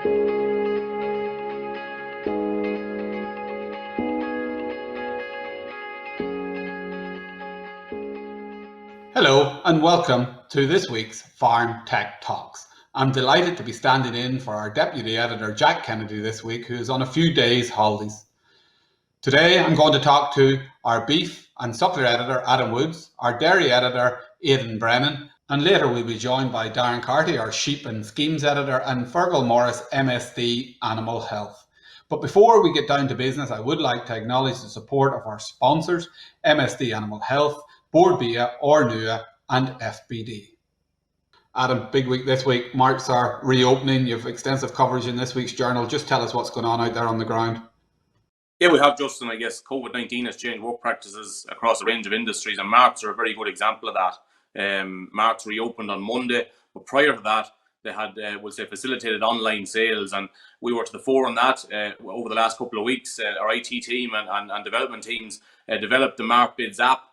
Hello and welcome to this week's Farm Tech Talks. I'm delighted to be standing in for our Deputy Editor Jack Kennedy this week, who is on a few days holidays. Today I'm going to talk to our Beef and Suckler Editor Adam Woods, our Dairy Editor Aidan Brennan, and later we'll be joined by Darren Carty, our Sheep and Schemes Editor, and Fergal Morris, MSD Animal Health. But before we get down to business, I would like to acknowledge the support of our sponsors, MSD Animal Health, Board Bia, Ornua and FBD. Adam, big week this week marks our reopening. You have extensive coverage in this week's journal. Just tell us what's going on out there on the ground. Yeah, we have, Justin. I guess COVID-19 has changed work practices across a range of industries, and Marts are a very good example of that. Marts reopened on Monday, but prior to that, they had, facilitated online sales, and we were to the fore on that over the last couple of weeks. Our IT team and development teams developed the Marc Bids App.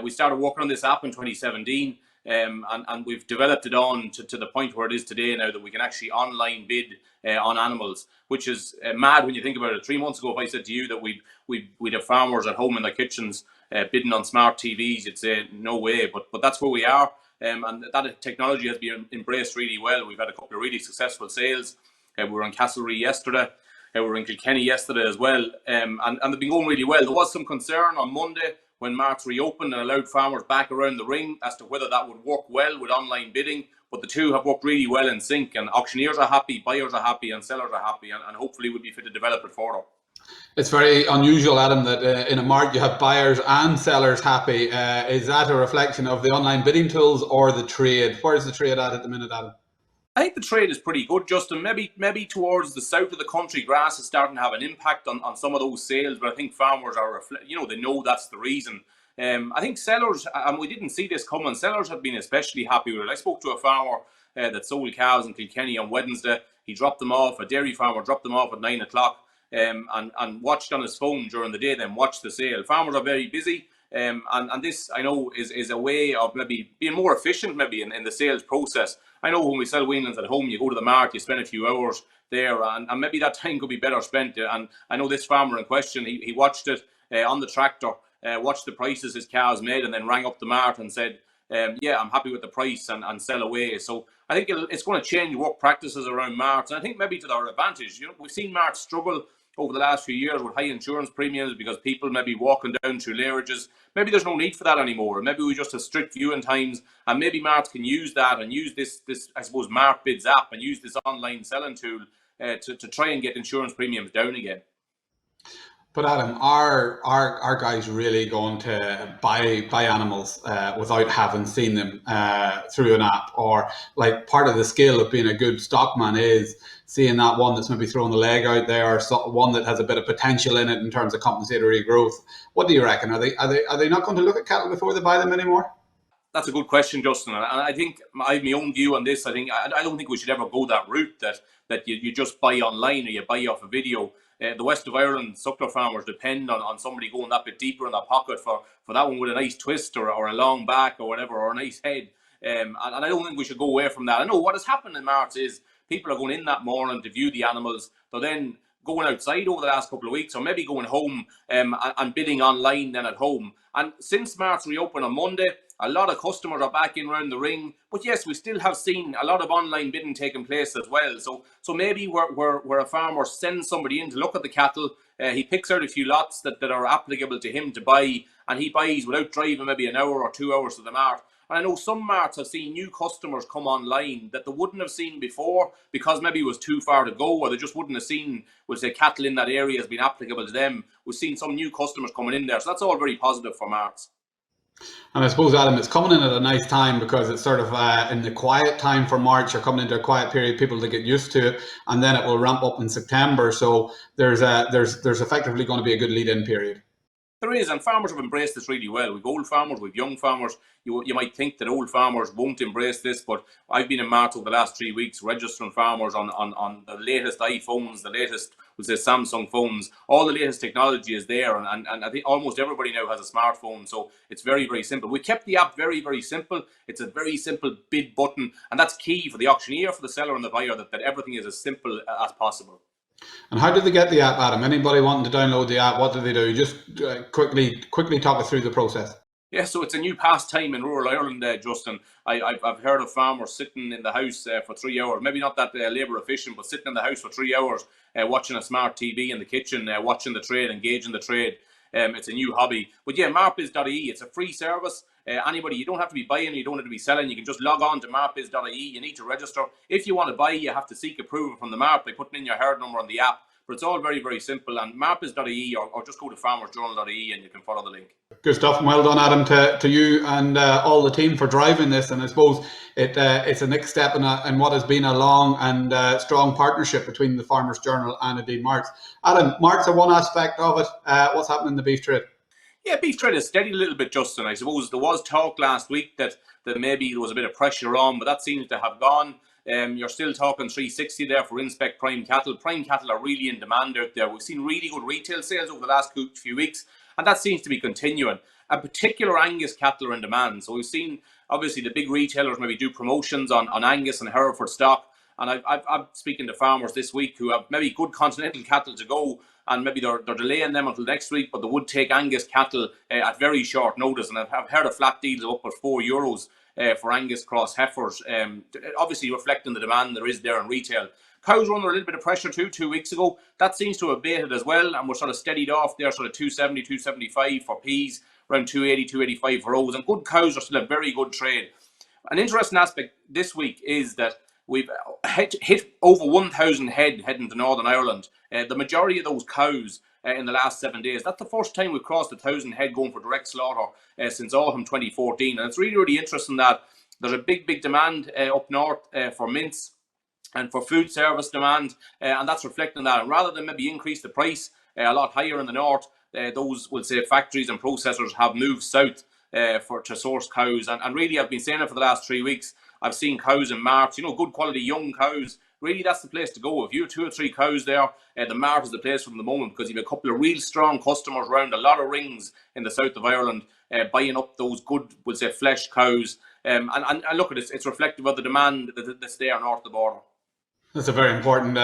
We started working on this app in 2017, and we've developed it on to the point where it is today now, that we can actually online bid on animals, which is mad when you think about it. 3 months ago, if I said to you that we'd have farmers at home in their kitchens bidding on smart TVs, you'd say no way, but that's where we are, and that technology has been embraced really well. We've had a couple of really successful sales. We were in Castlereagh yesterday. We were in Kilkenny yesterday as well, and they've been going really well. There was some concern on Monday when March reopened and allowed farmers back around the ring as to whether that would work well with online bidding, but the two have worked really well in sync, and auctioneers are happy, buyers are happy, and sellers are happy, and hopefully we'll be fit to develop it further. It's very unusual, Adam, that in a mart you have buyers and sellers happy. Is that a reflection of the online bidding tools or the trade? Where's the trade at the minute, Adam? I think the trade is pretty good, Justin. Maybe towards the south of the country, grass is starting to have an impact on some of those sales, but I think farmers are, they know that's the reason. I think sellers, and we didn't see this coming, sellers have been especially happy with it. I spoke to a farmer that sold cows in Kilkenny on Wednesday. He dropped them off, a dairy farmer dropped them off at 9 o'clock and watched on his phone during the day, then watched the sale. Farmers are very busy. And this, I know, is a way of maybe being more efficient maybe in the sales process. I know when we sell weanlings at home, you go to the market, you spend a few hours there, and maybe that time could be better spent. And I know this farmer in question, he watched it on the tractor, watched the prices his cows made, and then rang up the mart and said, yeah, I'm happy with the price, and sell away. So I think it's going to change work practices around marts, and I think maybe to their advantage. We've seen marts struggle over the last few years with high insurance premiums because people may be walking down through lairages. Maybe there's no need for that anymore. Maybe we just have strict viewing times, and maybe marts can use that and use this I suppose, Marc Bids app and use this online selling tool to try and get insurance premiums down again. But Adam, are guys really going to buy animals without having seen them through an app? Or like part of the skill of being a good stockman is seeing that one that's maybe throwing the leg out there, or one that has a bit of potential in it in terms of compensatory growth. What do you reckon? Are they not going to look at cattle before they buy them anymore? That's a good question, Justin. And I think I have my own view on this. I don't think we should ever go that route that you just buy online or you buy off a video. The West of Ireland suckler farmers depend on somebody going that bit deeper in their pocket for that one with a nice twist or a long back or whatever, or a nice head. And I don't think we should go away from that. I know what has happened in March is people are going in that morning to view the animals. They're then going outside over the last couple of weeks, or maybe going home and bidding online then at home. And since March reopened on Monday, a lot of customers are back in around the ring. But yes, we still have seen a lot of online bidding taking place as well. So maybe where a farmer sends somebody in to look at the cattle, he picks out a few lots that are applicable to him to buy, and he buys without driving maybe an hour or 2 hours to the mart. And I know some marts have seen new customers come online that they wouldn't have seen before because maybe it was too far to go, or they just wouldn't have seen, we'll say, cattle in that area has been applicable to them. We've seen some new customers coming in there. So that's all very positive for marts. And I suppose, Adam, it's coming in at a nice time because it's sort of in the quiet time for March. You're coming into a quiet period, people to get used to it, and then it will ramp up in September. So there's effectively going to be a good lead-in period. There is, and farmers have embraced this really well. We've old farmers, we've young farmers. You might think that old farmers won't embrace this, but I've been in Mart over the last 3 weeks registering farmers on the latest iPhones, the latest, we'll say, Samsung phones. All the latest technology is there, and I think almost everybody now has a smartphone, so it's very, very simple. We kept the app very, very simple. It's a very simple bid button, and that's key for the auctioneer, for the seller and the buyer, that everything is as simple as possible. And how did they get the app, Adam? Anybody wanting to download the app, what do they do? Just quickly talk us through the process. Yeah, so it's a new pastime in rural Ireland, Justin. I've heard of farmers sitting in the house for 3 hours, maybe not that labour efficient, but sitting in the house for 3 hours, watching a smart TV in the kitchen, watching the trade, engaging the trade. It's a new hobby. But yeah, Martbids.ie, it's a free service. Anybody, you don't have to be buying, you don't have to be selling. You can just log on to Martbids.ie. You need to register. If you want to buy, you have to seek approval from the Mart by putting in your herd number on the app. But it's all very, very simple. And Martbids.ie, or just go to farmersjournal.ie and you can follow the link. Good stuff. And well done, Adam, to you and all the team for driving this. And I suppose it's a next step in what has been a long and strong partnership between the Farmers Journal and indeed Mart's. Adam, Mart's are one aspect of it. What's happening in the beef trade? Yeah, beef trade is steady a little bit, Justin. I suppose there was talk last week that maybe there was a bit of pressure on, but that seems to have gone. You're still talking 360 there for inspect prime cattle. Prime cattle are really in demand out there. We've seen really good retail sales over the last few weeks, and that seems to be continuing. And particular Angus cattle are in demand. So we've seen, obviously, the big retailers maybe do promotions on Angus and Hereford stock. And I'm speaking to farmers this week who have maybe good continental cattle to go, and maybe they're delaying them until next week, but they would take Angus cattle at very short notice. And I've heard of flat deals of up at €4 for Angus cross heifers, obviously reflecting the demand there is there in retail. Cows were under a little bit of pressure too 2 weeks ago. That seems to have abated as well, and we're sort of steadied off there, sort of 270, 275 for peas, around 280, 285 for roes, and good cows are still a very good trade. An interesting aspect this week is that we've hit over 1,000 head heading to Northern Ireland. The majority of those cows in the last 7 days. That's the first time we've crossed 1,000 head going for direct slaughter since autumn 2014. And it's really, really interesting that there's a big, big demand up north for mince and for food service demand, and that's reflecting that. And rather than maybe increase the price a lot higher in the north, those, we'll say, factories and processors have moved south to source cows. And really, I've been saying it for the last 3 weeks. I've seen cows in Mart, good quality young cows. Really, that's the place to go. If you have 2 or 3 cows there, the Mart is the place for the moment, because you have a couple of real strong customers around a lot of rings in the south of Ireland buying up those good, we'll say, flesh cows. And look at it, it's reflective of the demand that's there north of the border. That's a very important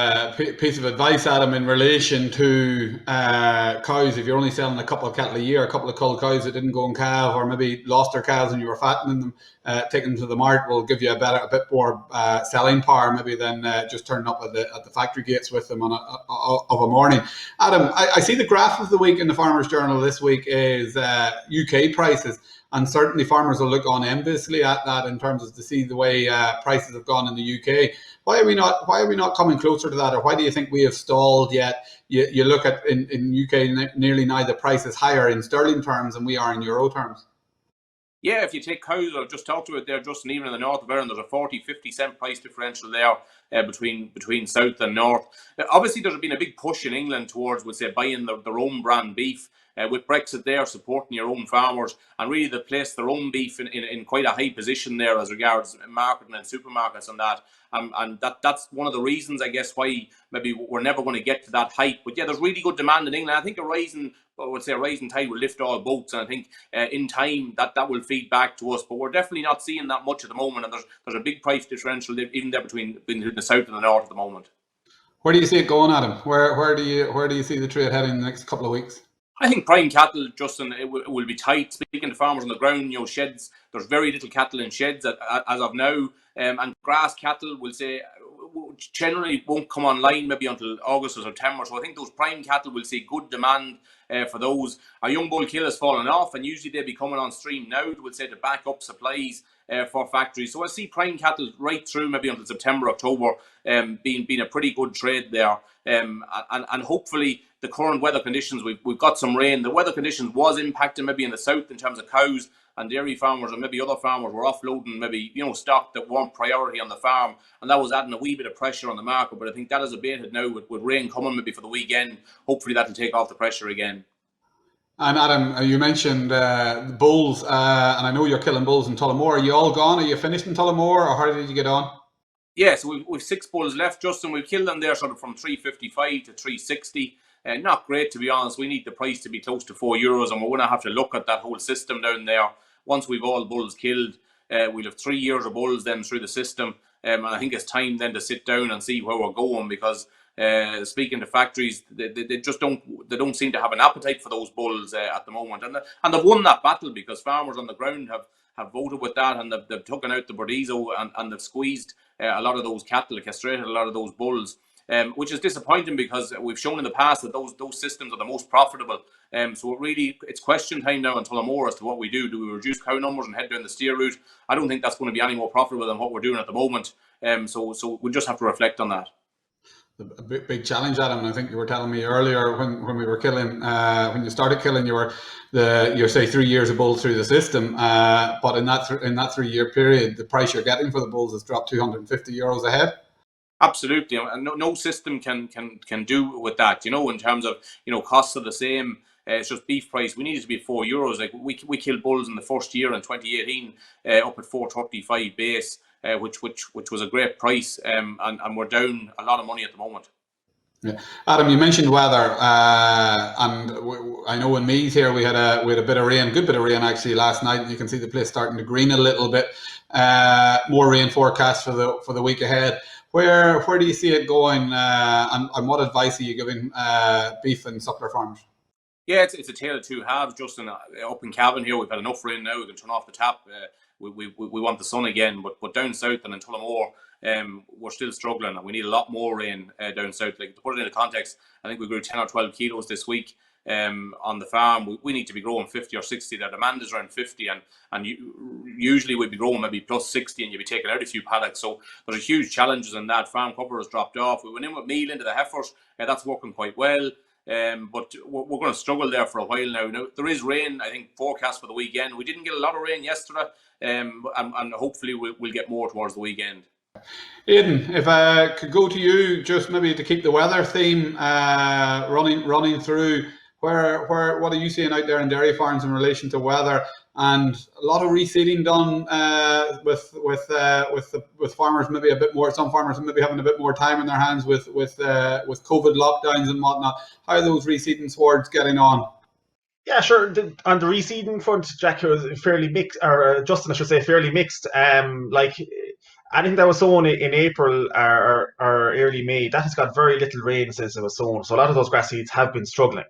piece of advice, Adam, in relation to cows. If you're only selling a couple of cattle a year, a couple of cull cows that didn't go and calve, or maybe lost their calves and you were fattening them, taking them to the mart will give you a bit more selling power, maybe than just turning up at the factory gates with them of a morning. Adam, I see the graph of the week in the Farmers Journal this week is UK prices. And certainly farmers will look on enviously at that in terms of to see the way prices have gone in the UK. Why are we not coming closer to that, or why do you think we have stalled yet? You look at in UK nearly now the price is higher in sterling terms than we are in euro terms. Yeah, if you take cows, I've just talked about there, Justin, even in the north of Ireland, there's a 40-50 cent price differential there between south and north. Obviously, there's been a big push in England towards, we'll say, buying their own brand beef. With Brexit there, supporting your own farmers, and really they place their own beef in quite a high position there as regards marketing and supermarkets and that. And that's one of the reasons, I guess, why maybe we're never going to get to that height. But yeah, there's really good demand in England. I think a rising tide will lift all boats, and I think in time that will feed back to us. But we're definitely not seeing that much at the moment, and there's a big price differential even there between the south and the north at the moment. Where do you see it going, Adam? Where do you see the trade heading in the next couple of weeks? I think prime cattle, Justin, it will be tight. Speaking to farmers on the ground, sheds, there's very little cattle in sheds as of now. And grass cattle, we'll say, generally won't come online maybe until August or September. So I think those prime cattle will see good demand for those. Our young bull kill has fallen off, and usually they'll be coming on stream now, we'll say, to back up supplies for factories. So I see prime cattle right through maybe until September, October, being a pretty good trade there. And hopefully the current weather conditions, we've got some rain. The weather conditions was impacting maybe in the south in terms of cows, and dairy farmers and maybe other farmers were offloading maybe stock that weren't priority on the farm, and that was adding a wee bit of pressure on the market. But I think that has abated now with rain coming maybe for the weekend. Hopefully that'll take off the pressure again. And Adam, you mentioned the bulls, and I know you're killing bulls in Tullamore. Are you all gone? Are you finished in Tullamore, or how did you get on? Yeah, so we've 6 bulls left, Justin. We've killed them there sort of from 355 to 360. Not great, to be honest. We need the price to be close to €4, and we're going to have to look at that whole system down there. Once we've all bulls killed, we'll have 3 years of bulls then through the system. And I think it's time then to sit down and see where we're going, because speaking to factories, they just don't seem to have an appetite for those bulls at the moment, and they've won that battle because farmers on the ground have voted with that, and they've taken out the Bordezo, and they've squeezed a lot of those cattle, castrated a lot of those bulls, which is disappointing because we've shown in the past that those systems are the most profitable. So it's question time now in Tullamore as to what we do. Do we reduce cow numbers and head down the steer route? I don't think that's going to be any more profitable than what we're doing at the moment. So we'll just have to reflect on that. A big challenge, Adam. I think you were telling me earlier when we were killing, when you started killing, you say 3 years of bulls through the system, but in that 3 year period, the price you're getting for the bulls has dropped €250 a head. Absolutely, and no system can do with that. In terms of costs are the same. It's just beef price. We need it to be €4. Like we killed bulls in the first year in 2018 up at 435 base. Which was a great price, and we're down a lot of money at the moment. Yeah, Adam, you mentioned weather, and I know in Meath here we had a bit of rain, good bit of rain actually last night, and you can see the place starting to green a little bit. More rain forecast for the week ahead. Where do you see it going, and what advice are you giving beef and suckler farmers? Yeah, it's a tale of two halves, Justin. Up in Cavan here, we've had enough rain now. We can turn off the tap. We want the sun again, but down south and in Tullamore, we're still struggling, and we need a lot more rain down south. Like, to put it into context, I think we grew 10 or 12 kilos this week on the farm. We need to be growing 50 or 60. Their demand is around 50, and usually we'd be growing maybe plus 60, and you'd be taking out a few paddocks. So there's huge challenges in that. Farm cover has dropped off. We went in with meal into the heifers. That's working quite well. But we're going to struggle there for a while now. Now, there is rain, I think, forecast for the weekend. We didn't get a lot of rain yesterday, and hopefully we'll get more towards the weekend. Aidan, if I could go to you just maybe to keep the weather theme running through, what are you seeing out there in dairy farms in relation to weather? And a lot of reseeding done with farmers, maybe a bit more. Some farmers maybe having a bit more time in their hands with COVID lockdowns and whatnot. How are those reseeding swards getting on? Yeah, sure. On the reseeding front, Jack, was fairly mixed, or Justin, I should say, fairly mixed. Like anything that was sown in April or early May, that has got very little rain since it was sown. So a lot of those grass seeds have been struggling.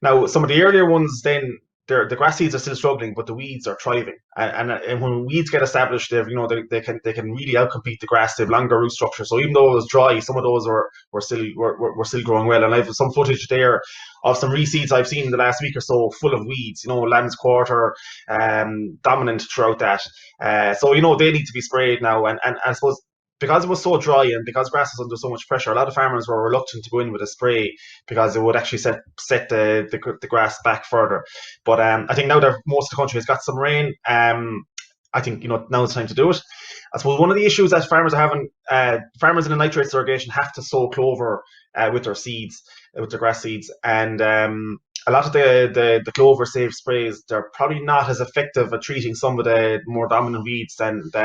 Now, some of the earlier ones, then the grass seeds are still struggling, but the weeds are thriving. And when weeds get established, they can really outcompete the grass. They have longer root structure. So even though it was dry, some of those were still growing well. And I have some footage there of some reseeds I've seen in the last week or so, full of weeds. Lamb's quarter, dominant throughout that. So they need to be sprayed now. And I suppose, because it was so dry and because grass is under so much pressure, a lot of farmers were reluctant to go in with a spray because it would actually set the grass back further. But I think now that most of the country has got some rain, I think now it's time to do it. I suppose one of the issues that farmers are having, farmers in a nitrate irrigation have to sow clover with their seeds, with their grass seeds, and a lot of the clover safe sprays, they're probably not as effective at treating some of the more dominant weeds than a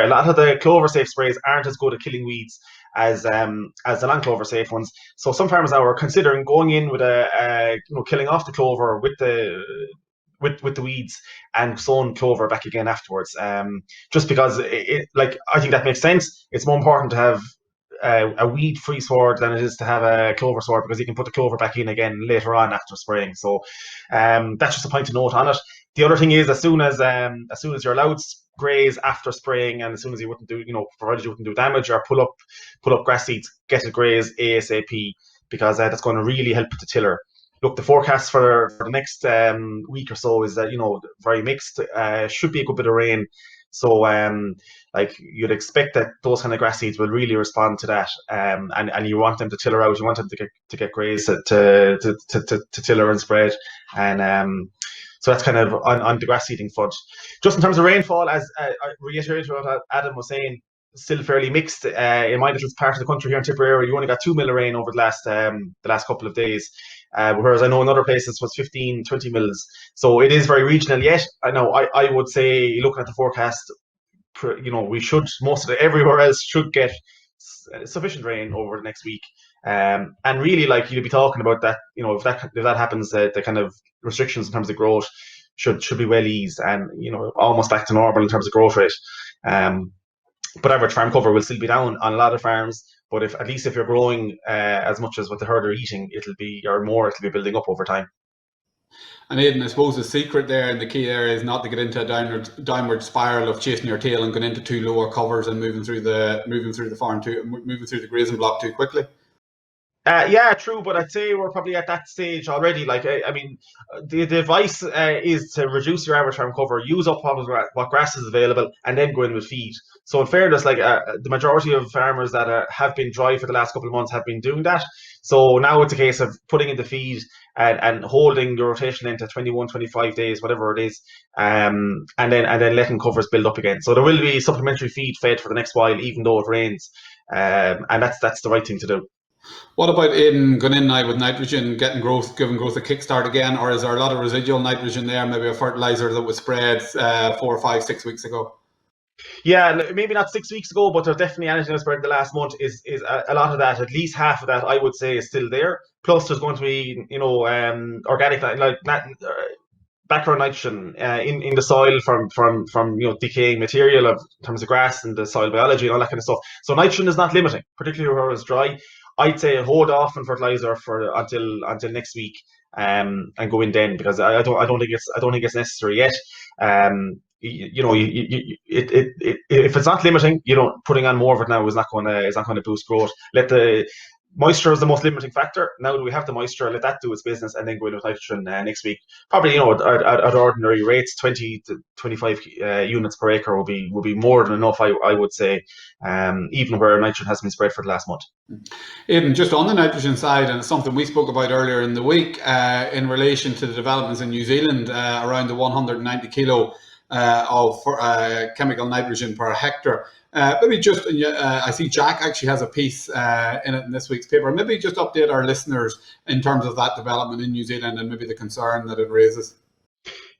lot of the clover safe sprays aren't as good at killing weeds as the non-clover safe ones. So some farmers now are considering going in with killing off the clover with the weeds and sowing clover back again afterwards. Just because I think that makes sense. It's more important to have a weed-free sward than it is to have a clover sward, because you can put the clover back in again later on after spraying. So that's just a point to note on it. The other thing is, as soon as you're allowed to graze after spraying, and as soon as you wouldn't do, provided you wouldn't do damage or pull up grass seeds, get it grazed ASAP, because that's going to really help with the tiller. Look, the forecast for the next week or so is that very mixed. Should be a good bit of rain. So you'd expect that those kind of grass seeds will really respond to that, and you want them to tiller out. You want them to get grazed to tiller and spread, and so that's kind of on the grass seeding front. Just in terms of rainfall, as I reiterated what Adam was saying, still fairly mixed. In my little part of the country here in Tipperary, you only got 2 mil of rain over the last couple of days. whereas I know in other places it was 15, 20 mils. So it is very regional yet. I know I would say, looking at the forecast, we should, most of it, everywhere else should get sufficient rain over the next week. And really, like, you'll be talking about that, if that happens, the kind of restrictions in terms of growth should be well eased, and almost back to normal in terms of growth rate. But average farm cover will still be down on a lot of farms. But at least if you're growing as much as what the herd are eating, it'll be building up over time. And Aidan, I suppose the secret there and the key there is not to get into a downward spiral of chasing your tail and going into too lower covers and moving through the grazing block too quickly. Yeah, true, but I'd say we're probably at that stage already. Like, I mean, the advice is to reduce your average farm cover, use up what grass is available, and then go in with feed. So in fairness, like, the majority of farmers that have been dry for the last couple of months have been doing that. So now it's a case of putting in the feed and holding your rotation into 21, 25 days, whatever it is, and then letting covers build up again. So there will be supplementary feed fed for the next while, even though it rains, and that's the right thing to do. What about Aidan going in now with nitrogen, giving growth a kickstart again, or is there a lot of residual nitrogen there, maybe a fertilizer that was spread 4, 5, 6 weeks ago? Yeah, maybe not 6 weeks ago, but there's definitely anything that's spread in the last month is a lot of that. At least half of that, I would say, is still there. Plus, there's going to be organic, like background nitrogen in the soil from decaying material in terms of grass and the soil biology and all that kind of stuff. So nitrogen is not limiting, particularly where it's dry. I'd say hold off on fertilizer until next week, and go in then, because I don't think it's necessary yet. If it's not limiting, putting on more of it now is not going to boost growth. Moisture is the most limiting factor. Now that we have the moisture, let that do its business, and then go in with nitrogen next week. Probably, at ordinary rates, 20 to 25 units per acre will be more than enough, I would say, even where nitrogen has been spread for the last month. Aidan, just on the nitrogen side, and it's something we spoke about earlier in the week in relation to the developments in New Zealand around the 190 kilo of chemical nitrogen per hectare. Maybe just, I see Jack actually has a piece in it in this week's paper. Maybe just update our listeners in terms of that development in New Zealand and maybe the concern that it raises.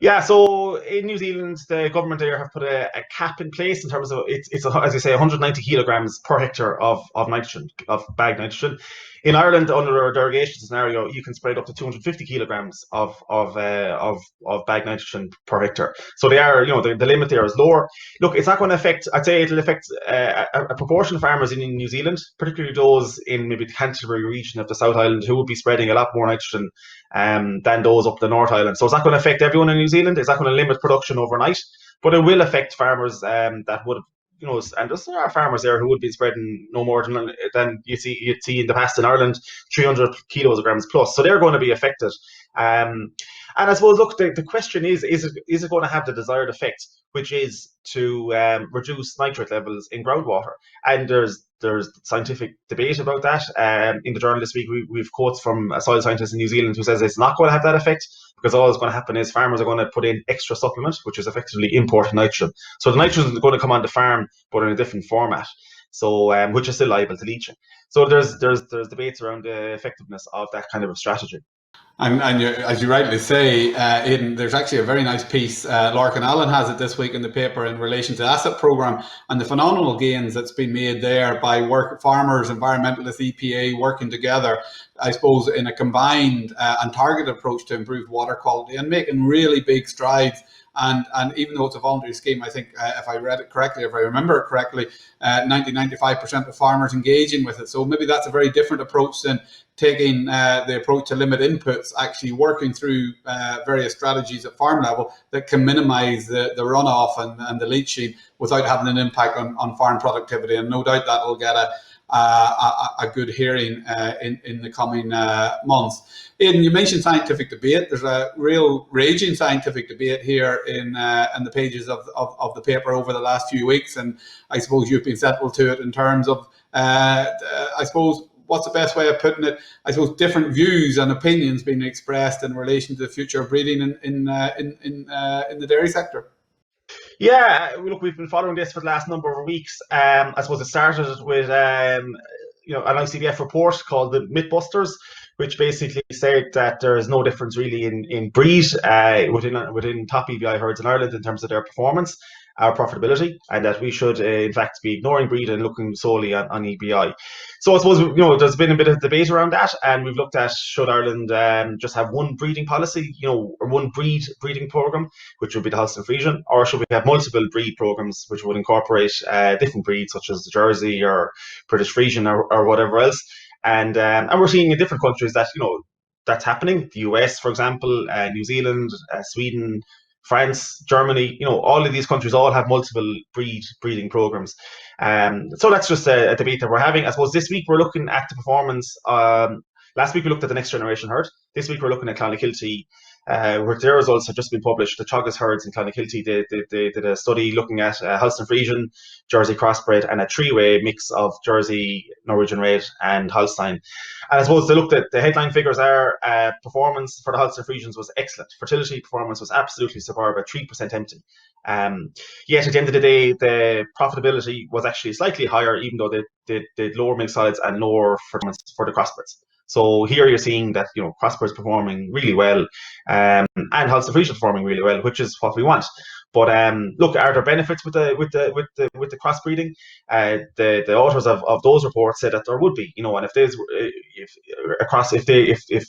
Yeah, so in New Zealand, the government there have put a cap in place in terms of it's as you say, 190 kilograms per hectare of nitrogen, of bag nitrogen. In Ireland, under a derogation scenario, you can spread up to 250 kilograms of bag nitrogen per hectare. So they are, the limit there is lower. Look, it's not going to affect. I'd say it'll affect a proportion of farmers in New Zealand, particularly those in maybe the Canterbury region of the South Island, who will be spreading a lot more nitrogen than those up the North Island. So it's not going to affect everyone in New Zealand. It's not going to limit production overnight, but it will affect farmers that would have, and there are farmers there who would be spreading no more than you'd see in the past in Ireland, 300 kilograms plus. So they're going to be affected. And I suppose, look, the question is it going to have the desired effect, which is to reduce nitrate levels in groundwater? And there's scientific debate about that. In the journal this week, we've quotes from a soil scientist in New Zealand who says it's not going to have that effect, because all that's going to happen is farmers are going to put in extra supplement, which is effectively imported nitrogen. So the nitrogen is going to come on the farm, but in a different format. So, which is still liable to leaching. So there's debates around the effectiveness of that kind of a strategy. And as you rightly say, Aidan, there's actually a very nice piece. Larkin Allen has it this week in the paper in relation to the asset programme and the phenomenal gains that's been made there by farmers, environmentalists, EPA working together, I suppose, in a combined and targeted approach to improve water quality and making really big strides. And even though it's a voluntary scheme, I think if I read it correctly, if I remember it correctly, 95% of farmers engaging with it. So maybe that's a very different approach than taking the approach to limit inputs, actually working through various strategies at farm level that can minimise the runoff and the leaching without having an impact on farm productivity. And no doubt that will get a good hearing in the coming months. Aidan, you mentioned scientific debate. There's a real raging scientific debate here in the pages of the paper over the last few weeks, and I suppose you've been central to it in terms of, I suppose, what's the best way of putting it? I suppose different views and opinions being expressed in relation to the future of breeding in the dairy sector. Yeah, look, we've been following this for the last number of weeks. I suppose it started with an ICBF report called the Mythbusters, which basically said that there is no difference really in breed within top EBI herds in Ireland in terms of their performance, our profitability, and that we should in fact be ignoring breed and looking solely on EBI. So I suppose there's been a bit of debate around that, and we've looked at should Ireland just have one breeding policy, or one breeding program, which would be the Holstein Friesian, or should we have multiple breed programs which would incorporate different breeds such as the Jersey or British Friesian or whatever else. And we're seeing in different countries that that's happening. The US, for example, New Zealand, Sweden, France, Germany, all of these countries all have multiple breeding programs. So that's just a debate that we're having. I suppose this week we're looking at the performance. Last week we looked at the next generation herd. This week we're looking at Clonakilty, where their results have just been published. The Teagasc herds in Clonakilty they did a study looking at Holstein Friesian, Jersey crossbred, and a three-way mix of Jersey, Norwegian Red, and Holstein. And I suppose they looked at the headline figures are performance for the Holstein Friesians was excellent. Fertility performance was absolutely superb at 3% empty. Yet at the end of the day, the profitability was actually slightly higher, even though they did lower milk solids and lower performance for the crossbreds. So here you're seeing that crossbreds performing really well, and Holstein Friesian performing really well, which is what we want. But look, are there benefits with the crossbreeding? The authors of those reports said that there would be, and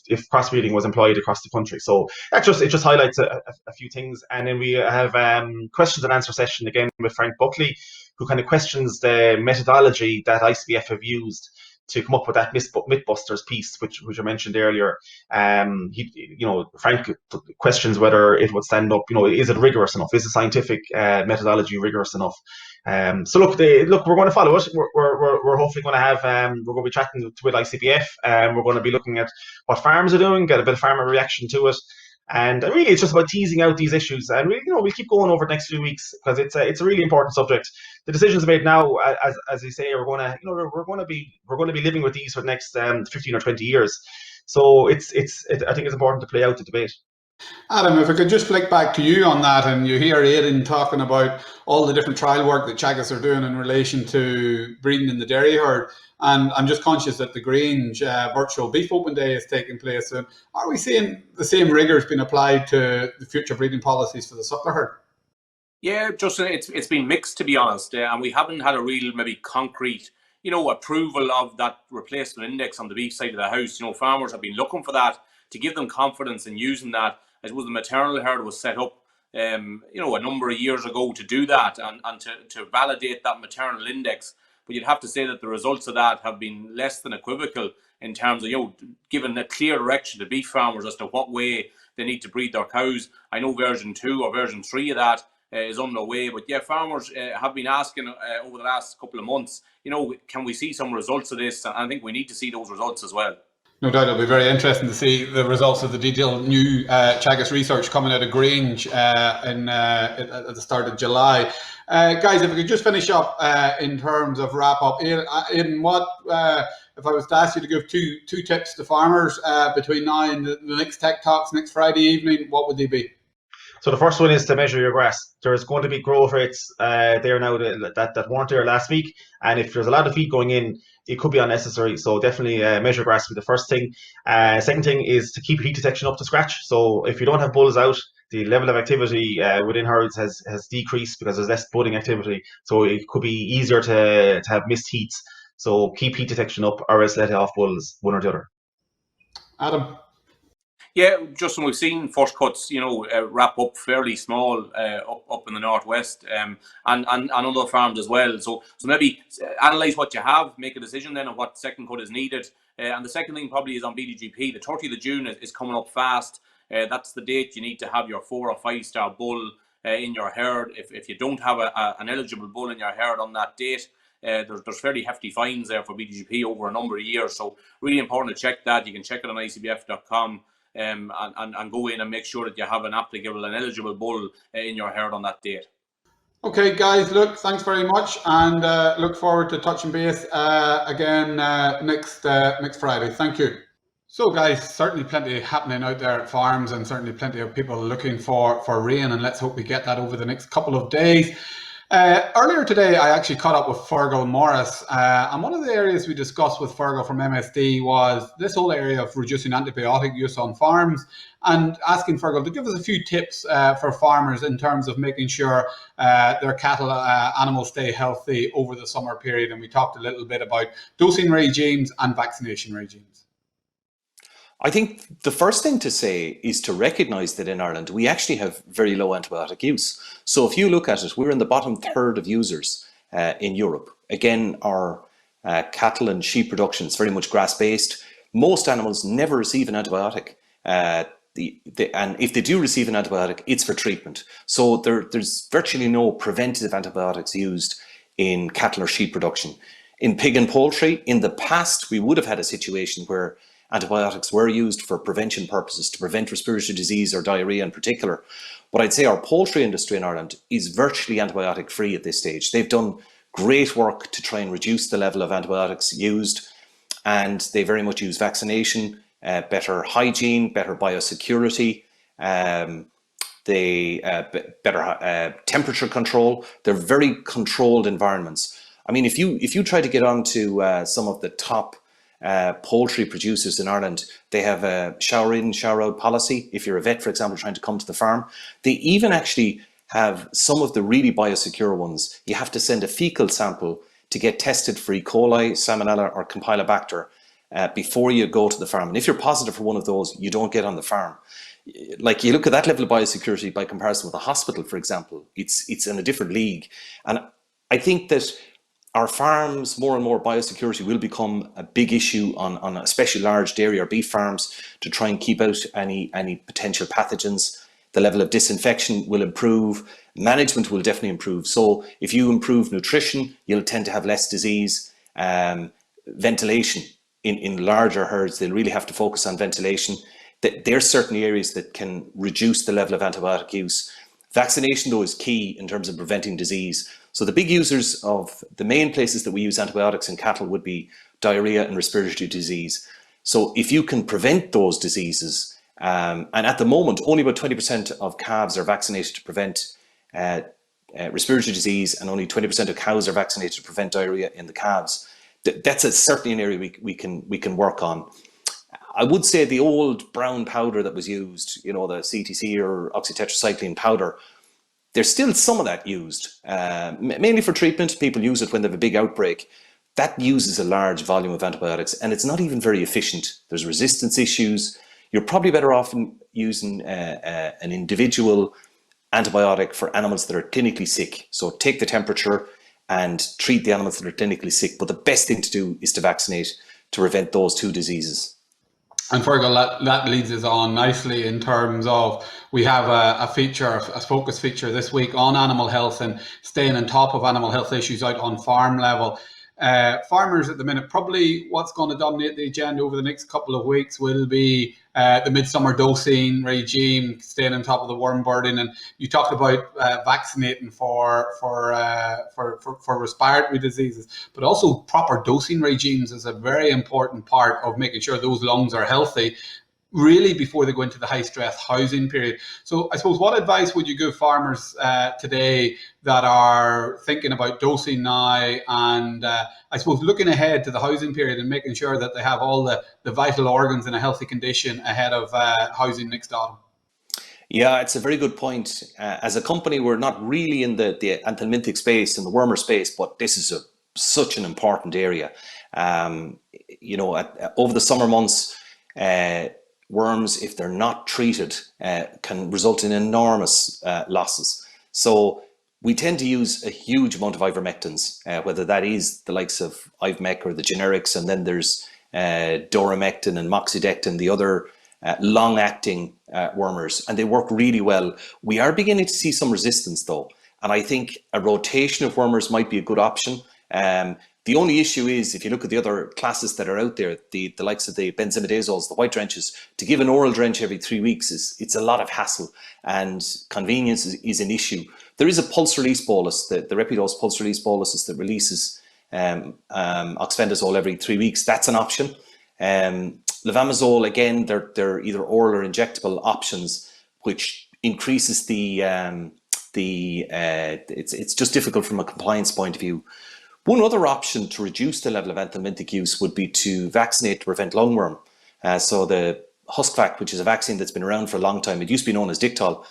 if crossbreeding was employed across the country. So it just highlights a few things. And then we have questions and answer session again with Frank Buckley, who kind of questions the methodology that ICBF have used to come up with that Mythbusters piece, which I mentioned earlier. Frank questions whether it would stand up. Is it rigorous enough? Is the scientific methodology rigorous enough? So look, we're going to follow it. We're hopefully going to have. We're going to be chatting with ICBF, and we're going to be looking at what farmers are doing, get a bit of farmer reaction to it. And really, it's just about teasing out these issues, and we'll keep going over the next few weeks because it's a really important subject. The decisions made now, as you say, we're going to be living with these for the next 15 or 20 years. So I think it's important to play out the debate. Adam, if I could just flick back to you on that, and you hear Aidan talking about all the different trial work that Teagasc are doing in relation to breeding in the dairy herd, and I'm just conscious that the Grange virtual beef open day is taking place. So are we seeing the same rigours being applied to the future breeding policies for the suckler herd? Yeah, Justin, it's been mixed, to be honest, and we haven't had a real maybe concrete approval of that replacement index on the beef side of the house. Farmers have been looking for that to give them confidence in using that. I suppose the maternal herd was set up, a number of years ago to do that and to validate that maternal index. But you'd have to say that the results of that have been less than equivocal in terms of, giving a clear direction to beef farmers as to what way they need to breed their cows. I know version 2 or version 3 of that is on the way. But yeah, farmers have been asking over the last couple of months, can we see some results of this? And I think we need to see those results as well. No doubt it'll be very interesting to see the results of the detailed new Teagasc research coming out of Grange at the start of July. Guys, if we could just finish up in terms of wrap up, Aidan, what if I was to ask you to give two tips to farmers between now and the next Tech Talks next Friday evening, what would they be? So the first one is to measure your grass. There's going to be growth rates there now that weren't there last week, and if there's a lot of feed going in, it could be unnecessary. So definitely measure grass would be the first thing. Second thing is to keep heat detection up to scratch. So if you don't have bulls out, the level of activity within herds has decreased because there's less budding activity. So it could be easier to have missed heats. So keep heat detection up, or else let off bulls, one or the other. Adam? Yeah, Justin, we've seen first cuts, wrap up fairly small up in the northwest, and other farms as well. So maybe analyse what you have, make a decision then on what second cut is needed. And the second thing probably is on BDGP. The 30th of June is coming up fast. That's the date you need to have your 4 or 5 star bull in your herd. If you don't have an eligible bull in your herd on that date, there's fairly hefty fines there for BDGP over a number of years. So really important to check that. You can check it on icbf.com. And go in and make sure that you have an applicable and eligible bull in your herd on that date. Okay, guys, look, thanks very much, and look forward to touching base again next Friday. Thank you. So, guys, certainly plenty happening out there at farms, and certainly plenty of people looking for rain, and let's hope we get that over the next couple of days. Earlier today, I actually caught up with Fergal Morris, and one of the areas we discussed with Fergal from MSD was this whole area of reducing antibiotic use on farms, and asking Fergal to give us a few tips for farmers in terms of making sure their cattle animals stay healthy over the summer period. And we talked a little bit about dosing regimes and vaccination regimes. I think the first thing to say is to recognise that in Ireland we actually have very low antibiotic use. So if you look at it, we're in the bottom third of users in Europe. Again, our cattle and sheep production is very much grass-based. Most animals never receive an antibiotic. And if they do receive an antibiotic, it's for treatment. So there's virtually no preventative antibiotics used in cattle or sheep production. In pig and poultry, in the past, we would have had a situation where antibiotics were used for prevention purposes to prevent respiratory disease or diarrhea in particular. But I'd say our poultry industry in Ireland is virtually antibiotic free at this stage. They've done great work to try and reduce the level of antibiotics used, and they very much use vaccination, better hygiene, better biosecurity, better temperature control. They're very controlled environments. I mean, if you try to get onto some of the top poultry producers in Ireland, they have a shower in, shower out policy. If you're a vet, for example, trying to come to the farm, they even actually have some of the really biosecure ones. You have to send a fecal sample to get tested for E. coli, Salmonella or Campylobacter before you go to the farm. And if you're positive for one of those, you don't get on the farm. Like, you look at that level of biosecurity by comparison with a hospital, for example, it's in a different league. And I think that our farms, more and more biosecurity will become a big issue on especially large dairy or beef farms to try and keep out any potential pathogens. The level of disinfection will improve, management will definitely improve. So if you improve nutrition, you'll tend to have less disease. Ventilation in larger herds, they'll really have to focus on ventilation. There's certainly areas that can reduce the level of antibiotic use. Vaccination, though, is key in terms of preventing disease. So the big users of the main places that we use antibiotics in cattle would be diarrhea and respiratory disease. So if you can prevent those diseases, and at the moment, only about 20% of calves are vaccinated to prevent respiratory disease, and only 20% of cows are vaccinated to prevent diarrhea in the calves. That's certainly an area we can work on. I would say the old brown powder that was used, the CTC or oxytetracycline powder, there's still some of that used, mainly for treatment. People use it when they have a big outbreak. That uses a large volume of antibiotics, and it's not even very efficient. There's resistance issues. You're probably better off using an individual antibiotic for animals that are clinically sick. So take the temperature and treat the animals that are clinically sick. But the best thing to do is to vaccinate to prevent those two diseases. And Fergal, that leads us on nicely in terms of, we have a focus feature this week on animal health and staying on top of animal health issues out on farm level. Farmers at the minute, probably what's going to dominate the agenda over the next couple of weeks will be the midsummer dosing regime, staying on top of the worm burden. And you talked about vaccinating for respiratory diseases, but also proper dosing regimes is a very important part of making sure those lungs are healthy, really before they go into the high stress housing period. So I suppose, what advice would you give farmers today that are thinking about dosing now, and I suppose looking ahead to the housing period and making sure that they have all the vital organs in a healthy condition ahead of housing next autumn? Yeah, it's a very good point. As a company, we're not really in the anthelmintic space and the wormer space, but this is such an important area. Over the summer months, worms, if they're not treated, can result in enormous losses. So we tend to use a huge amount of ivermectins, whether that is the likes of Ivmec or the generics, and then there's Doramectin and Moxidectin, the other long-acting wormers, and they work really well. We are beginning to see some resistance, though, and I think a rotation of wormers might be a good option. The only issue is, if you look at the other classes that are out there, the likes of the benzimidazoles, the white drenches, to give an oral drench every 3 weeks it's a lot of hassle, and convenience is an issue. There is a pulse release bolus, the Repidose pulse release bolus that releases oxybenzole every 3 weeks. That's an option. Levamisole, again, they're either oral or injectable options, which increases the it's just difficult from a compliance point of view. One other option to reduce the level of anthelmintic use would be to vaccinate to prevent lungworm. So the Huskvac, which is a vaccine that's been around for a long time, it used to be known as Dictol.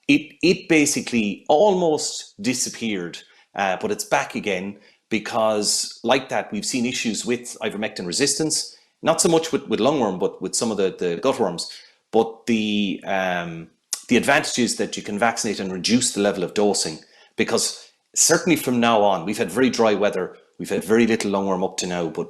It basically almost disappeared, but it's back again because, like that, we've seen issues with ivermectin resistance, not so much with lungworm, but with some of the gutworms. But the advantage is that you can vaccinate and reduce the level of dosing, because certainly from now on, we've had very dry weather, we've had very little lungworm up to now, but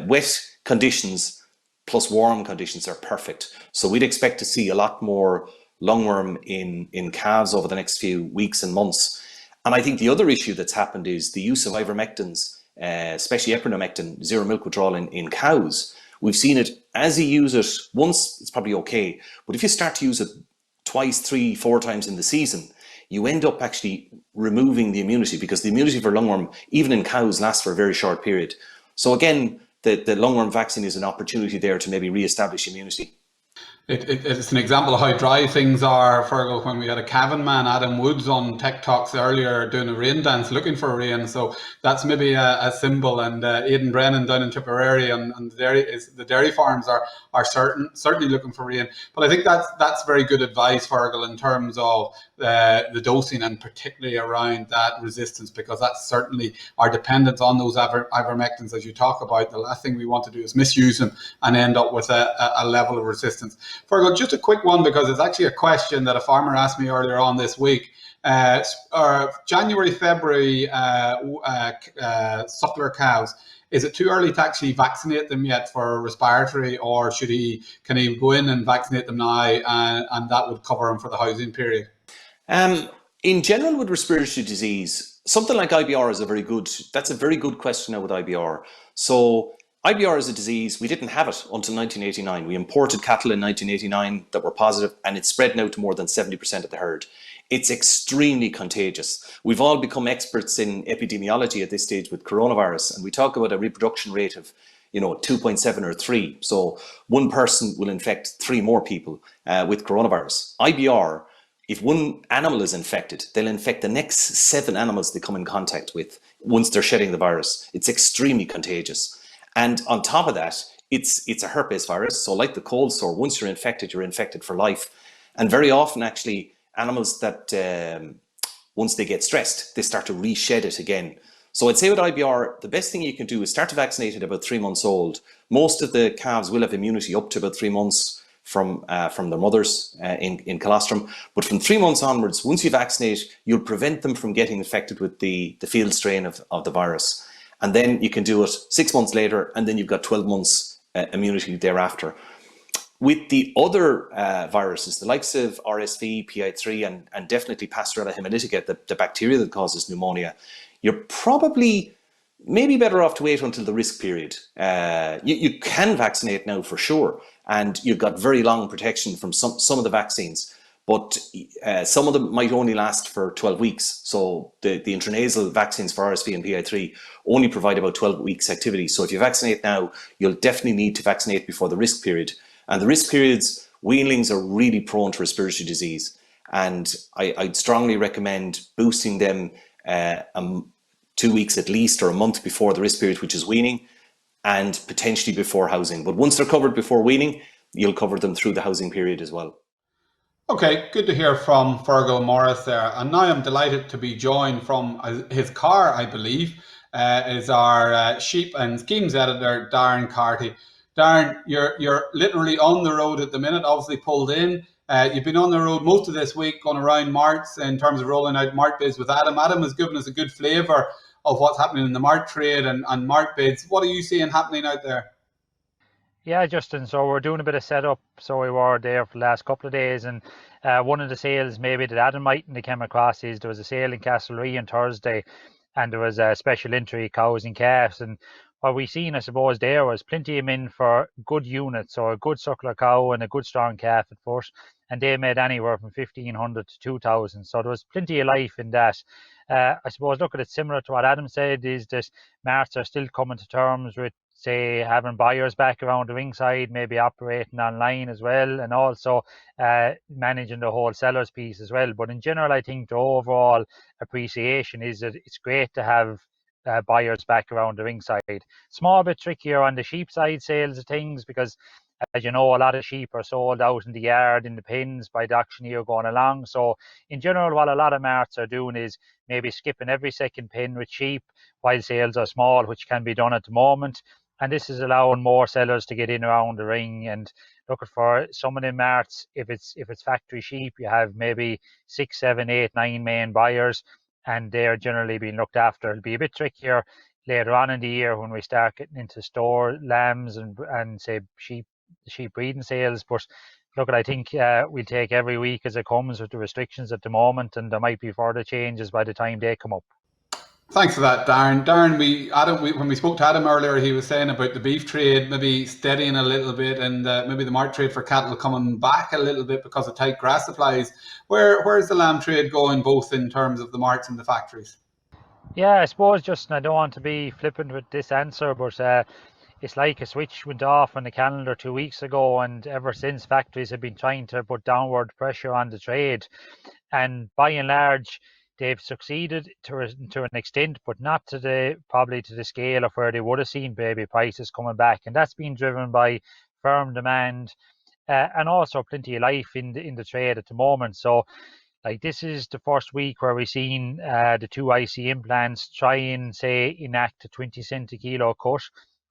wet conditions plus warm conditions are perfect. So we'd expect to see a lot more lungworm in calves over the next few weeks and months. And I think the other issue that's happened is the use of ivermectins, especially epinomectin, zero milk withdrawal in cows. We've seen it, as you use it once, it's probably okay. But if you start to use it twice, 3, 4 times in the season, you end up actually removing the immunity, because the immunity for lungworm, even in cows, lasts for a very short period. So again, the lungworm vaccine is an opportunity there to maybe re-establish immunity. It's an example of how dry things are, Fergal, when we had a Cavan man, Adam Woods, on Tech Talks earlier doing a rain dance looking for rain. So that's maybe a symbol. And Aidan Brennan down in Tipperary and the dairy farms are certainly looking for rain. But I think that's very good advice, Fergal, in terms of the dosing, and particularly around that resistance, because that's certainly our dependence on those ivermectins, as you talk about. The last thing we want to do is misuse them and end up with a level of resistance. Fergal, just a quick one, because it's actually a question that a farmer asked me earlier on this week. January, February suckler cows, is it too early to actually vaccinate them yet for respiratory, or can he go in and vaccinate them now and that would cover him for the housing period? In general, with respiratory disease, something like IBR is a very good question now with IBR. So IBR is a disease, we didn't have it until 1989. We imported cattle in 1989 that were positive, and it's spread now to more than 70% of the herd. It's extremely contagious. We've all become experts in epidemiology at this stage with coronavirus, and we talk about a reproduction rate of 2.7 or 3. So one person will infect 3 more people with coronavirus. IBR, if one animal is infected, they'll infect the next 7 animals they come in contact with once they're shedding the virus. It's extremely contagious. And on top of that, it's a herpes virus. So like the cold sore, once you're infected for life. And very often, actually, animals that once they get stressed, they start to reshed it again. So I'd say with IBR, the best thing you can do is start to vaccinate at about 3 months old. Most of the calves will have immunity up to about 3 months from their mothers in colostrum. But from 3 months onwards, once you vaccinate, you'll prevent them from getting infected with the field strain of the virus. And then you can do it 6 months later, and then you've got 12 months immunity thereafter. With the other viruses, the likes of RSV, PI3, and definitely Pasteurella hemolytica, the bacteria that causes pneumonia, you're probably maybe better off to wait until the risk period. You can vaccinate now for sure, and you've got very long protection from some of the vaccines. But some of them might only last for 12 weeks. So the intranasal vaccines for RSV and PI3 only provide about 12 weeks activity. So if you vaccinate now, you'll definitely need to vaccinate before the risk period. And the risk periods, weanlings are really prone to respiratory disease. And I'd strongly recommend boosting them 2 weeks at least, or a month before the risk period, which is weaning, and potentially before housing. But once they're covered before weaning, you'll cover them through the housing period as well. Okay, good to hear from Fergal Morris there. And now I'm delighted to be joined from his car, I believe, is our sheep and schemes editor, Darren Carty. Darren, you're literally on the road at the minute, obviously pulled in. You've been on the road most of this week, going around Marts in terms of rolling out Martbids with Adam. Adam has given us a good flavour of what's happening in the Mart trade and Martbids. What are you seeing happening out there? Yeah, Justin, so we're doing a bit of setup. So we were there for the last couple of days, and one of the sales maybe that Adam mightn't have came across is there was a sale in Castlereagh on Thursday, and there was a special entry cows and calves. And what we seen, I suppose, there was plenty of them in for good units, so a good suckler cow and a good strong calf at first, and they made anywhere from 1,500 to 2,000. So there was plenty of life in that. I suppose, look at it, similar to what Adam said, is that marts are still coming to terms with say having buyers back around the ringside, maybe operating online as well, and also managing the whole sellers piece as well. But in general, I think the overall appreciation is that it's great to have buyers back around the ringside. Small bit trickier on the sheep side sales of things, because as you know, a lot of sheep are sold out in the yard in the pens by the auctioneer going along. So in general, what a lot of marts are doing is maybe skipping every second pen with sheep while sales are small, which can be done at the moment. And this is allowing more sellers to get in around the ring. And looking for some of the marts, if it's factory sheep, you have maybe 6, 7, 8, 9 main buyers, and they're generally being looked after. It'll be a bit trickier later on in the year when we start getting into store lambs and say sheep breeding sales. But look, I think we'll take every week as it comes with the restrictions at the moment, and there might be further changes by the time they come up. Thanks for that, Darren. Darren, when we spoke to Adam earlier, he was saying about the beef trade maybe steadying a little bit, and maybe the mart trade for cattle coming back a little bit because of tight grass supplies. Where's the lamb trade going, both in terms of the marts and the factories? Yeah, I suppose, Justin, I don't want to be flippant with this answer, but it's like a switch went off on the calendar 2 weeks ago, and ever since factories have been trying to put downward pressure on the trade. And by and large, they've succeeded to an extent, but not probably to the scale of where they would have seen baby prices coming back. And that's been driven by firm demand and also plenty of life in the trade at the moment. So like, this is the first week where we've seen the two ICM plants try and say enact a 20 cent a kilo cut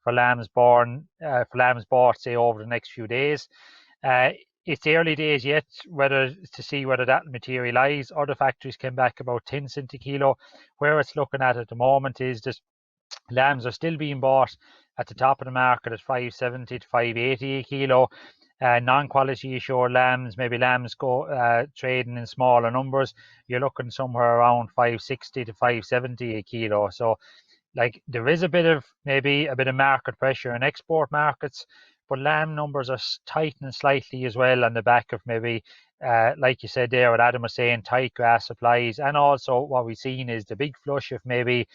for lambs bought say over the next few days. It's early days yet to see whether that materialise. Other factories came back about 10 cent a kilo. Where it's looking at the moment is that lambs are still being bought at the top of the market at 570 to 580 a kilo. Non-quality assured lambs, maybe lambs go trading in smaller numbers, you're looking somewhere around 560 to 570 a kilo. So like, there is maybe a bit of market pressure in export markets, but lamb numbers are tightening slightly as well on the back of maybe, like you said there, what Adam was saying, tight grass supplies. And also what we've seen is the big flush of maybe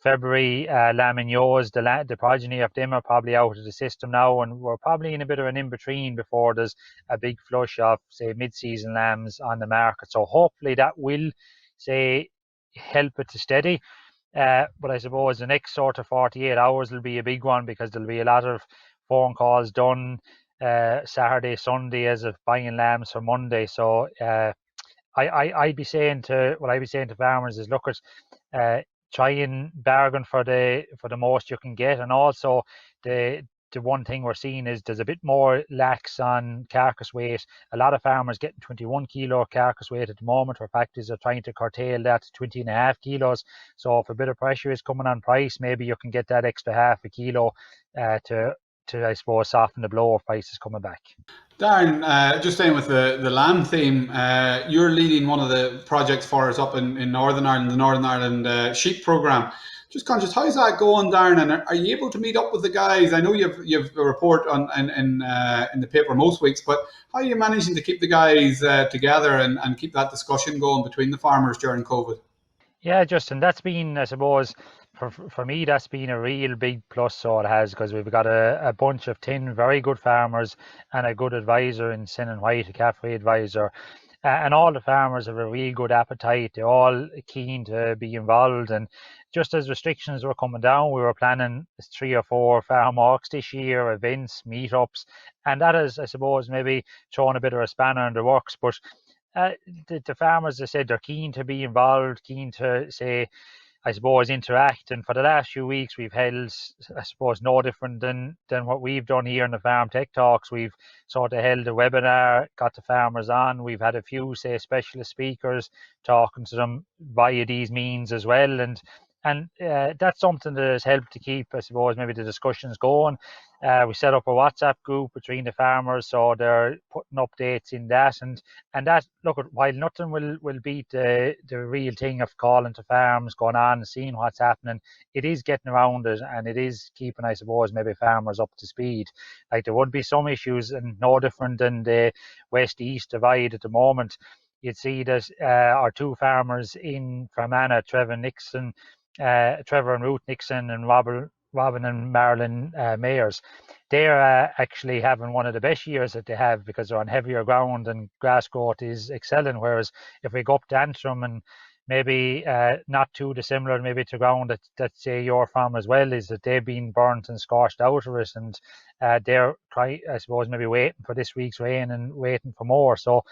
February lamignos, the progeny of them are probably out of the system now, and we're probably in a bit of an in-between before there's a big flush of, say, mid-season lambs on the market. So hopefully that will, say, help it to steady. But I suppose the next sort of 48 hours will be a big one, because there'll be a lot of phone calls done Saturday, Sunday as of buying lambs for Monday. So I'd be saying to farmers is, look at try and bargain for the most you can get. And also the one thing we're seeing is there's a bit more lax on carcass weight. A lot of farmers getting 21 kilo carcass weight at the moment, where factories are trying to curtail that to 20.5 kilos. So if a bit of pressure is coming on price, maybe you can get that extra half a kilo to I suppose soften the blow of prices coming back. Darren, just staying with the lamb theme, you're leading one of the projects for us up in Northern Ireland, the Northern Ireland sheep programme. Just conscious, how's that going, Darren? And are you able to meet up with the guys? I know you've a report in the paper most weeks, but how are you managing to keep the guys together and keep that discussion going between the farmers during COVID? Yeah, Justin, that's been, I suppose, for me, that's been a real big plus. So it has, because we've got a bunch of 10 very good farmers and a good advisor in Sin and White, a cafe advisor. And all the farmers have a real good appetite. They're all keen to be involved. And just as restrictions were coming down, we were planning 3 or 4 farm walks this year, events, meetups. And that is, I suppose, maybe throwing a bit of a spanner in the works. But the farmers, they said, they're keen to be involved, keen to, say, I suppose, interact. And for the last few weeks, we've held, I suppose, no different than what we've done here in the Farm Tech Talks. We've sort of held a webinar, got the farmers on. We've had a few, say, specialist speakers talking to them via these means as well. And that's something that has helped to keep, I suppose, maybe the discussions going. We set up a WhatsApp group between the farmers, so they're putting updates in that. And that, look, while nothing will beat the real thing of calling to farms, going on and seeing what's happening, it is getting around it, and it is keeping, I suppose, maybe farmers up to speed. Like, there would be some issues, and no different than the west-east divide at the moment. You'd see that our 2 farmers in Fermanagh, Trevor and Ruth Nixon and Robin and Marilyn Mayers, they're actually having one of the best years that they have because they're on heavier ground and grass growth is excelling. Whereas if we go up to Antrim and maybe not too dissimilar, maybe to ground that say your farm as well, is that they've been burnt and scorched out of it, and they're trying, I suppose, maybe waiting for this week's rain and waiting for more. So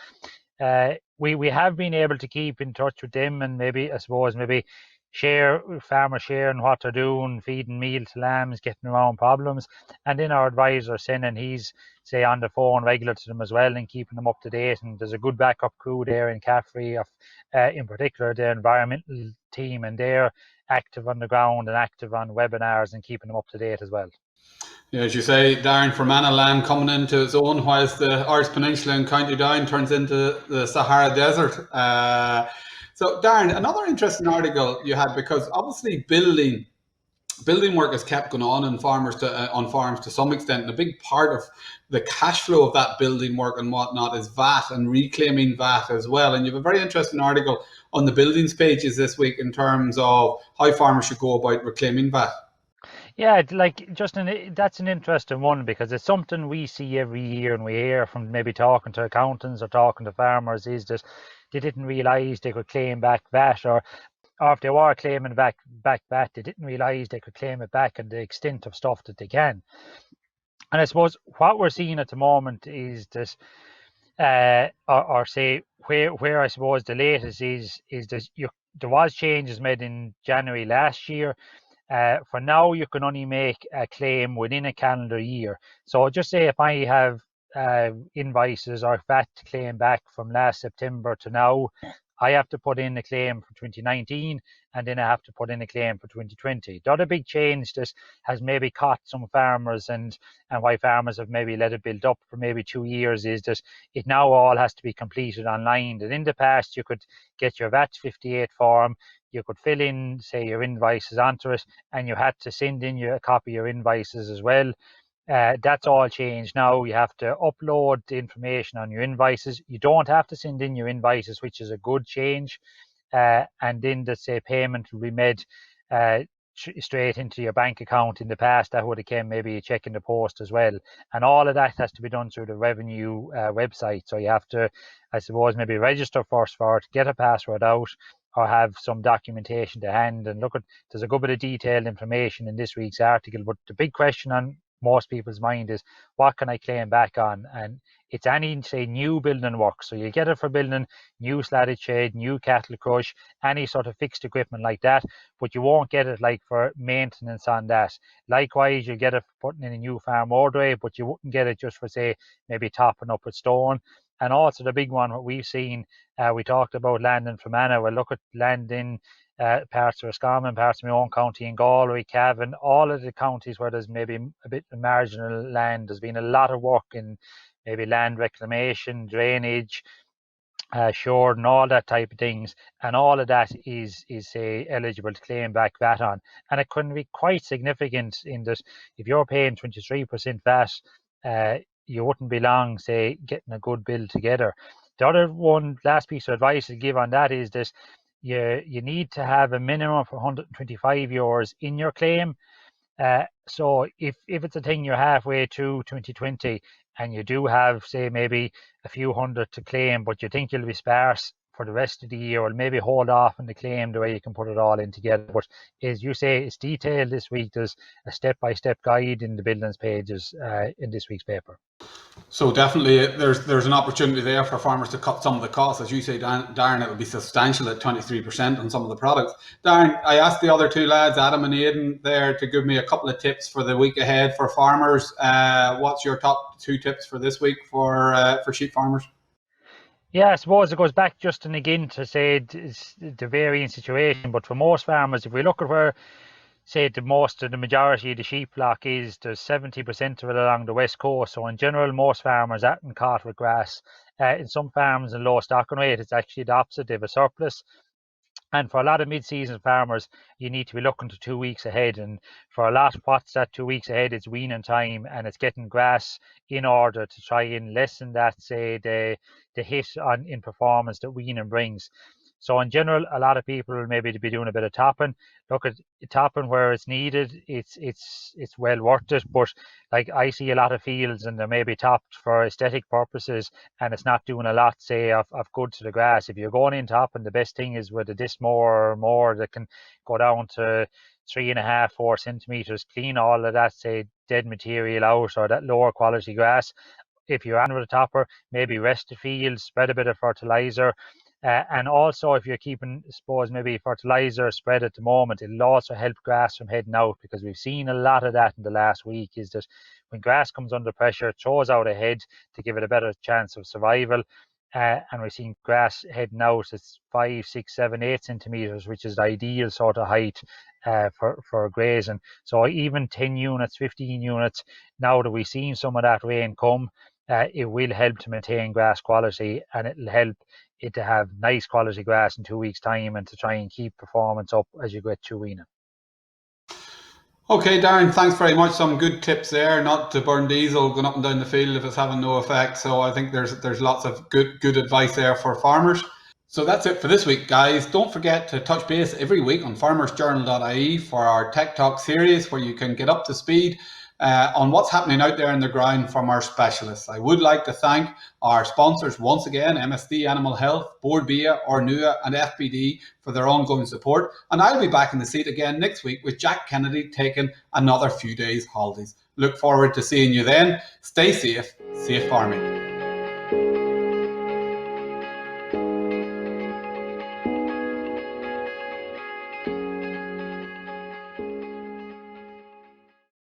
we have been able to keep in touch with them and maybe, I suppose, maybe farmers sharing what they're doing, feeding meal to lambs, getting around problems, and then our advisor sending he's say on the phone regular to them as well and keeping them up to date. And there's a good backup crew there in Caffrey, of in particular the environmental team, and they're active on the ground and active on webinars and keeping them up to date as well. Yeah, as you say, Darren, Fermanagh land coming into its own, whilst the Irish Peninsula and County Down turns into the Sahara Desert. So, Darren, another interesting article you had, because obviously building work has kept going on in farms to some extent, and a big part of the cash flow of that building work and whatnot is VAT and reclaiming VAT as well. And you have a very interesting article on the buildings pages this week in terms of how farmers should go about reclaiming VAT. Yeah, like Justin, that's an interesting one because it's something we see every year and we hear from maybe talking to accountants or talking to farmers, is that they didn't realise they could claim back VAT, or if they were claiming back VAT, they didn't realise they could claim it back and the extent of stuff that they can. And I suppose what we're seeing at the moment is that, or say where I suppose the latest is that there was changes made in January last year. For now, you can only make a claim within a calendar year. So just say if I have invoices or VAT to claim back from last September to now, I have to put in a claim for 2019 and then I have to put in a claim for 2020. The other big change that has maybe caught some farmers and why farmers have maybe let it build up for maybe 2 years is that it now all has to be completed online. And in the past, you could get your VAT 58 form, you could fill in, say, your invoices onto it, and you had to send in a copy of your invoices as well. That's all changed now. You have to upload the information on your invoices. You don't have to send in your invoices, which is a good change. And then the say payment will be made straight into your bank account. In the past, that would have came maybe a check in the post as well. And all of that has to be done through the revenue website. So you have to, I suppose, maybe register first for it, get a password out, or have some documentation to hand. And there's a good bit of detailed information in this week's article. But the big question on most people's mind is, what can I claim back on? And it's any, say, new building work. So you get it for building new slatted shed, new cattle crush, any sort of fixed equipment like that, but you won't get it like for maintenance on that. Likewise, you get it for putting in a new farm ordinary, but you wouldn't get it just for, say, maybe topping up with stone. And also the big one, what we've seen, we talked about land in Fermanagh. We'll look at land in parts of Roscommon, parts of my own county in Galway, Cavan, all of the counties where there's maybe a bit of marginal land. There's been a lot of work in maybe land reclamation, drainage, shore and all that type of things, and all of that is say eligible to claim back VAT on. And it can be quite significant in that if you're paying 23% VAT, you wouldn't be long, say, getting a good bill together. The other one, last piece of advice to give on that is that you need to have a minimum of 125 euros in your claim. So if it's a thing you're halfway through 2020 and you do have, say, maybe a few hundred to claim, but you think you'll be sparse for the rest of the year, or maybe hold off on the claim the way you can put it all in together. But as you say, it's detailed this week. There's a step-by-step guide in the buildings pages in this week's paper. So definitely there's an opportunity there for farmers to cut some of the costs. As you say, Darren, it will be substantial at 23% on some of the products. Darren, I asked the other two lads, Adam and Aidan, there to give me a couple of tips for the week ahead for farmers. What's your top 2 tips for this week for sheep farmers? Yeah, I suppose it goes back just and again to say the varying situation. But for most farmers, if we look at where, say, the majority of the sheep flock is, there's 70% of it along the west coast. So in general, most farmers aren't caught with grass. In some farms in low stocking rate, it's actually the opposite. They have a surplus. And for a lot of mid-season farmers, you need to be looking to 2 weeks ahead. And for a lot, what's that 2 weeks ahead? It's weaning time, and it's getting grass in order to try and lessen that, say, the hit in performance that weaning brings. So in general, a lot of people will maybe be doing a bit of topping. Look at topping where it's needed. It's well worth it. But like I see a lot of fields and they may be topped for aesthetic purposes, and it's not doing a lot, say, of good to the grass. If you're going in topping, the best thing is with a disc mower or more that can go down to 3.5, 4 centimeters, clean all of that, say, dead material out or that lower quality grass. If you're on with a topper, maybe rest the field, spread a bit of fertilizer. And also, if you're keeping, I suppose, maybe fertilizer spread at the moment, it'll also help grass from heading out, because we've seen a lot of that in the last week, is that when grass comes under pressure, it throws out a head to give it a better chance of survival. And we've seen grass heading out, it's 5, 6, 7, 8 centimeters, which is the ideal sort of height for grazing. So even 10 units, 15 units, now that we've seen some of that rain come, it will help to maintain grass quality, and it'll help it to have nice quality grass in 2 weeks' time, and to try and keep performance up as you get through weaning. Okay, Darren, thanks very much. Some good tips there. Not to burn diesel going up and down the field if it's having no effect. So I think there's lots of good advice there for farmers. So that's it for this week, guys. Don't forget to touch base every week on farmersjournal.ie for our Tech Talk series, where you can get up to speed on what's happening out there in the ground from our specialists. I would like to thank our sponsors once again, MSD Animal Health, Board Bia, Ornua and FBD for their ongoing support. And I'll be back in the seat again next week with Jack Kennedy taking another few days holidays. Look forward to seeing you then. Stay safe, safe farming.